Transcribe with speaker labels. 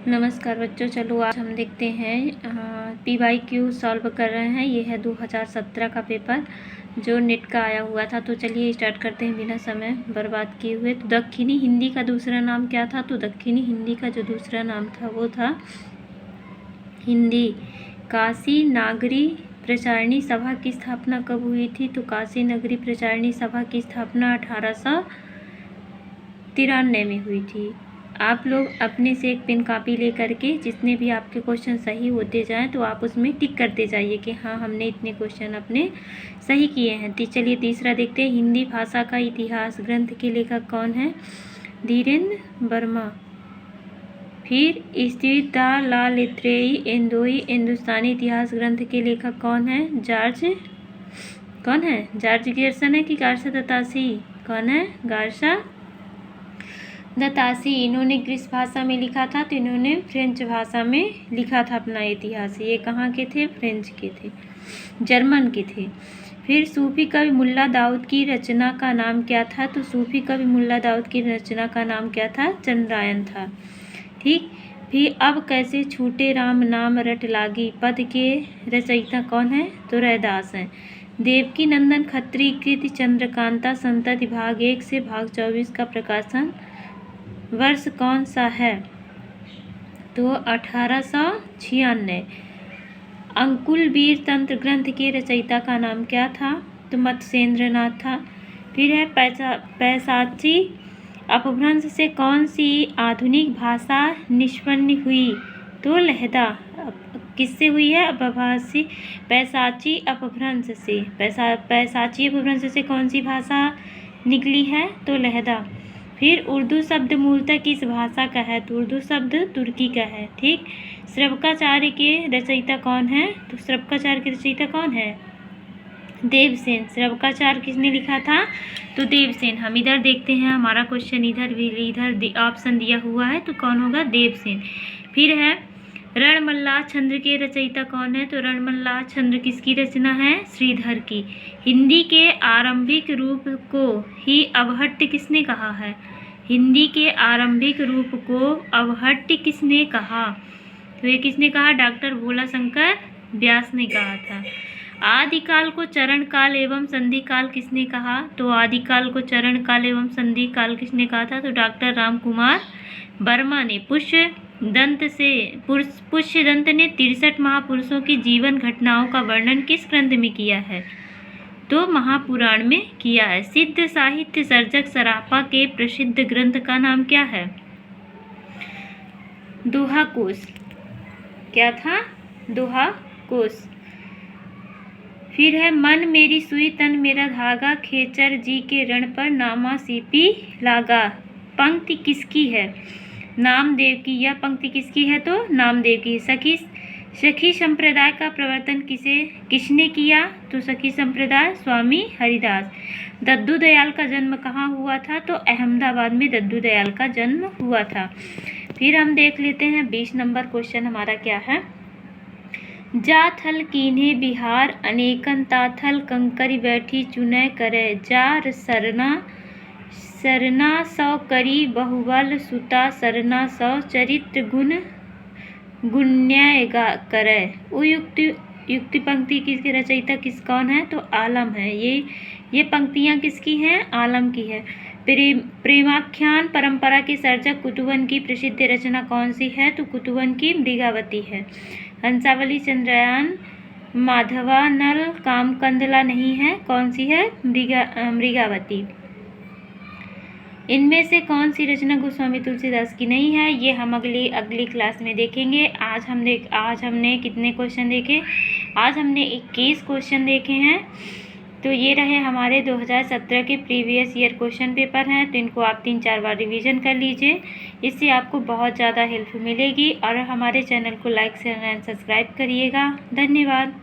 Speaker 1: नमस्कार बच्चों, चलो आज हम देखते हैं PYQ सॉल्व कर रहे हैं। ये है 2017 का पेपर जो नेट का आया हुआ था। तो चलिए स्टार्ट करते हैं बिना समय बर्बाद किए हुए। तो दक्षिणी हिंदी का दूसरा नाम क्या था? तो दक्षिणी हिंदी का जो दूसरा नाम था वो था हिंदी। काशी नागरी प्रचारिणी सभा की स्थापना कब हुई थी? तो काशी नगरी प्रचारिणी सभा की स्थापना 1893 में हुई थी। आप लोग अपने से एक पेन कापी ले करके जितने भी आपके क्वेश्चन सही होते जाएं तो आप उसमें टिक करते जाइए कि हाँ हमने इतने क्वेश्चन अपने सही किए हैं। तो चलिए तीसरा देखते हैं। हिंदी भाषा का इतिहास ग्रंथ के लेखक कौन है? धीरेन्द्र वर्मा। फिर स्थिरलालेत्रेयी एंदोई हिंदुस्तानी इतिहास ग्रंथ के लेखक कौन है? जॉर्ज गेरसन है कि गार्सा दत्तासी? कौन है? गार्सा दत्तासी। इन्होंने किस भाषा में लिखा था? तो इन्होंने फ्रेंच भाषा में लिखा था अपना इतिहास। ये कहाँ के थे? फ्रेंच के थे, जर्मन के थे। फिर सूफी कवि मुल्ला दाऊद की रचना का नाम क्या था? तो सूफी कवि मुल्ला दाऊद की रचना का नाम क्या था? चंद्रायन था। ठीक। फिर अब कैसे छूटे राम नाम रट लागी पद के रचयिता कौन है? तो रैदास हैं। देवकी नंदन खत्री कृति चंद्रकांता संतति भाग 1 से भाग 24 का प्रकाशन वर्ष कौन सा है? तो 1896। अंकुल वीर तंत्र ग्रंथ के रचयिता का नाम क्या था? तो मत्स्येंद्र नाथ था। फिर है पैशाची अपभ्रंश से कौन सी आधुनिक भाषा निष्पन्न हुई? तो लहदा। किससे हुई है? पैशाची अपभ्रंश से। पैशाची अपभ्रंश से कौन सी भाषा निकली है? तो लहदा। फिर उर्दू शब्द मूलतः किस भाषा का है? तो उर्दू शब्द तुर्की का है। ठीक। श्रवकाचार्य के रचयिता कौन है? तो श्रवकाचार्य के रचयिता कौन है? देवसेन। श्रवकाचार्य किसने लिखा था? तो देवसेन। हम इधर देखते हैं, हमारा क्वेश्चन इधर ऑप्शन दिया हुआ है तो कौन होगा? देवसेन। फिर है रणमल्लाह छंद के रचयिता कौन है? तो रणमल्लाह छंद किसकी रचना है? श्रीधर की। हिंदी के आरंभिक रूप को ही अवहट्ट किसने कहा है? हिंदी के आरंभिक रूप को अवहट्ट किसने कहा? तो ये किसने कहा? डॉक्टर भोलाशंकर व्यास ने कहा था। आदिकाल को चरण काल एवं संधि काल किसने कहा? तो आदिकाल को चरण काल एवं संधि काल किसने कहा था? तो डॉक्टर रामकुमार वर्मा ने। पुष्यदंत ने 63 महापुरुषों की जीवन घटनाओं का वर्णन किस ग्रंथ में किया है? तो महापुराण में किया है। सिद्ध साहित्य सर्जक सराफा के प्रसिद्ध ग्रंथ का नाम क्या है? दोहा कोश। क्या था? दोहा कोश। फिर है मन मेरी सुई तन मेरा धागा खेचर जी के रण पर नामा सीपी लागा। पंक्ति किसकी है? नामदेव की। यह पंक्ति किसकी है? तो नामदेव की। सखी संप्रदाय का प्रवर्तन किसने किया? तो सखी संप्रदाय स्वामी हरिदास। दद्दू दयाल का जन्म कहाँ हुआ था? तो अहमदाबाद में दद्दू दयाल का जन्म हुआ था। फिर हम देख लेते हैं 20 नंबर क्वेश्चन हमारा क्या है। जाथल कीन्हे बिहार अनेकन ताथल कंकरी बैठी चुनय करे जार सरना सौ करी बहुबल सुता सरना सौ चरित्र गुण्य करे। युक्ति पंक्ति किसके रचयिता कौन है? तो आलम है। ये पंक्तियाँ किसकी हैं? आलम की है। प्रेमाख्यान परंपरा के सर्जक कुतुबन की प्रसिद्ध रचना कौन सी है? तो कुतुबन की मृगावती है। हंसावली चंद्रयान माधवा नल काम कंदला नहीं है, कौन सी है? मृगावती। इनमें से कौन सी रचना गोस्वामी तुलसीदास की नहीं है? ये हम अगली क्लास में देखेंगे। आज हमने कितने क्वेश्चन देखे? आज हमने 21 क्वेश्चन देखे हैं। तो ये रहे हमारे 2017 के प्रीवियस ईयर क्वेश्चन पेपर हैं। तो इनको आप 3-4 बार रिवीजन कर लीजिए, इससे आपको बहुत ज़्यादा हेल्प मिलेगी। और हमारे चैनल को लाइक शेयर एंड सब्सक्राइब करिएगा। धन्यवाद।